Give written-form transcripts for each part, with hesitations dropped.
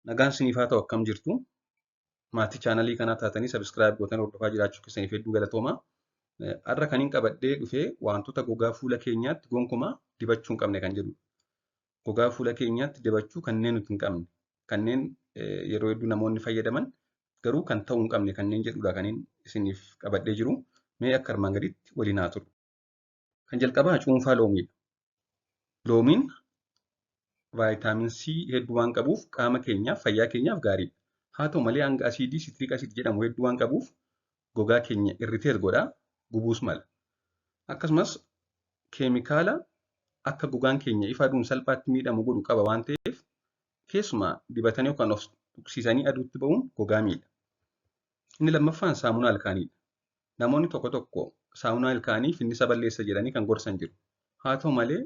Nagaan isiniif haa ta'u akkam jirtu. Maatii chaanalii kanaa taatanii sabiskiraayib gootanii hordofaa jiraachuu keessaniif hedduu galatooma. Har'a kan hin qabadhee dhufee wantoota gogaa fuula keenyaatti gonkumaa dibachuu hin qabne kan jedhudha. Gogaa fuula keenyaatti dibachuu kanneen nuti hin qabne, kanneen yeroo hedduu namoonni fayyadaman garuu kan ta'uu hin qabne kanneen jedhudha kan isiniif qabadhee jiru. Mee akka armaan gaditti waliin haa turu. Kan jalqabaa cuunfaa loomiidha. Loomiin vaayitaamin C hedduu waan qabuuf qaama keenyaaf, fayyaa keenyaaf gaariidha. Haa ta'u malee hanga asiidii sitiriik asiid jedhamu hedduu waan qabuuf gogaa keenya irriteet godhaa, gubuus mala. Akkasumas keemikaala akka gogaan keenya ifa aduun salphaatti miidhamu godhu qaba waan ta'eef keessumaa dibatanii yookaan of tuqsiisanii aduutti ba'uun gogaa miidha. Inni lammaffaan saamunaa ilkaaniidha. Namoonni tokko tokko saamunaa ilkaanii finnisa balleessa jedhanii kan gorsan jiru. Haa ta'u malee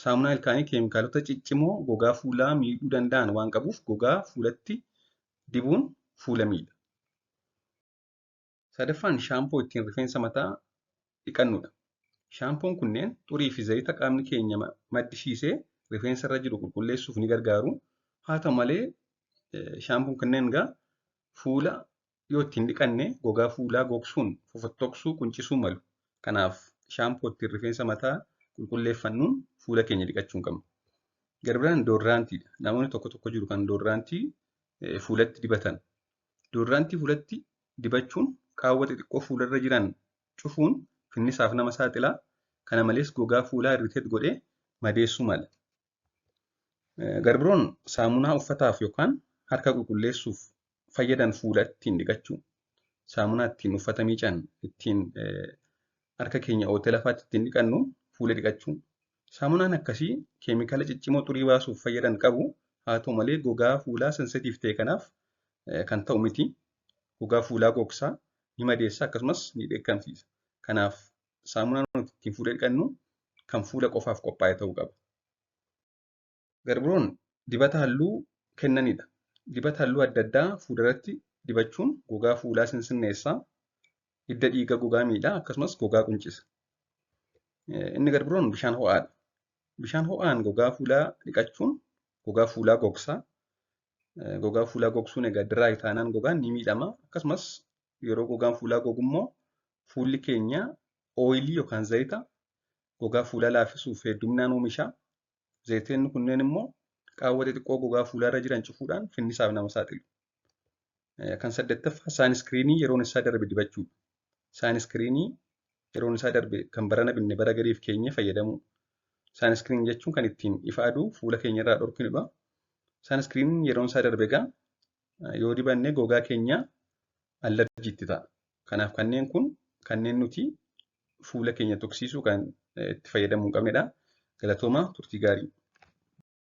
saamunaa ilkaanii keemikaalota ciccimoo gogaa fuulaa miidhuu danda'an waan qabuuf gogaa fuulatti dibuun fuula miidha. Sadaffaan shaampoo ittiin rifeensa mataa dhiqannudha. Shaampoon kunneen xurii fi zayita qaamni keenya maddisiisee rifeensa irra jiru qulqulleessuuf ni gargaaru. Haa ta'u malee shaampoon kunneen egaa fuula yoo ittiin dhiqanne gogaa fuulaa gogsuun, fofottoqsuu, quncisuu malu. Kanaaf shaampoo ittiin rifeensa mataa qulqulleeffannuun fuula keenya dhiqachuu hin qabnu. Garbiraan doodiraantiidha. Namoonni tokko tokko jiru kan doodiraantii fuulatti dibatan. Doodiraantii fuulatti dibachuun qaawwa xixiqqoo fuularra jiran cufuun finnisaaf nama saaxila. Kana malees gogaa fuulaa irriteet godhee madeessuu mala. Garbiroon saamunaa uffataaf yookaan harka qulqulleessuuf fayyadan fuula ittiin dhiqachuu. Saamunaa ittiin uffata miican, ittiin harka keenya ootee lafaatti ittiin dhiqannu fuula dhiqachuu. Saamunaan akkasii keemikaala ciccimoo xurii baasuuf fayyadan qabu. Haa ta'u malee gogaa fuulaa sensitiif ta'e kanaaf kan ta'u miti. Gogaa fuulaa gogsaa, ni madeessa akkasumas ni dheekkamsiisa. Kanaaf saamunaan nuti ittiin fuula dhiqannu kan fuula qofaaf qophaa'e ta'uu qaba. Garbiroon dibata halluu kennanidha. Dibata halluu adda addaa fuularratti dibachuun gogaa fuulaa sinsinneessaa, hidda dhiiga gogaa miidhaa akkasumas gogaa quncisa. Inni garbiroon bishaan ho'aadha. Bishaan ho'aan gogaa fuulaa dhiqachuun gogaa fuulaa gogsaa. Gogaa fuulaa gogsuun egaa diraay taanaan gogaan ni miidhama. Akkasumas yeroo gogaan fuulaa gogummoo fuulli keenya ooyilii yookaan zayita gogaa fuulaa laaffisuuf hedduminaan oomisha. Zayitoonni kunneen immoo qaawwa xixiqqoo gogaa fuulaarra jiran cufuudhaan finnisaaf nama saaxilu. Kan saddeettaffaa saaniskiriinii yeroon isaa darbe dibachuudha. Saaniskiriinii yeroon isaa darbe kan barana binne bara gadiif keenya fayyadamu. Saaniskiriinii jechuun kan ittiin ifa aduu fuula keenya irraa dhorkinudha. Saaniskiriiniin yeroon isaa darbe egaa yoo dibanne gogaa keenya allerjiitti ta'a. Kanaaf kanneen nuti fuula keenya tuqsiisuu kan itti fayyadamuu hin qabnedha. Galatoomaa turtii gaarii.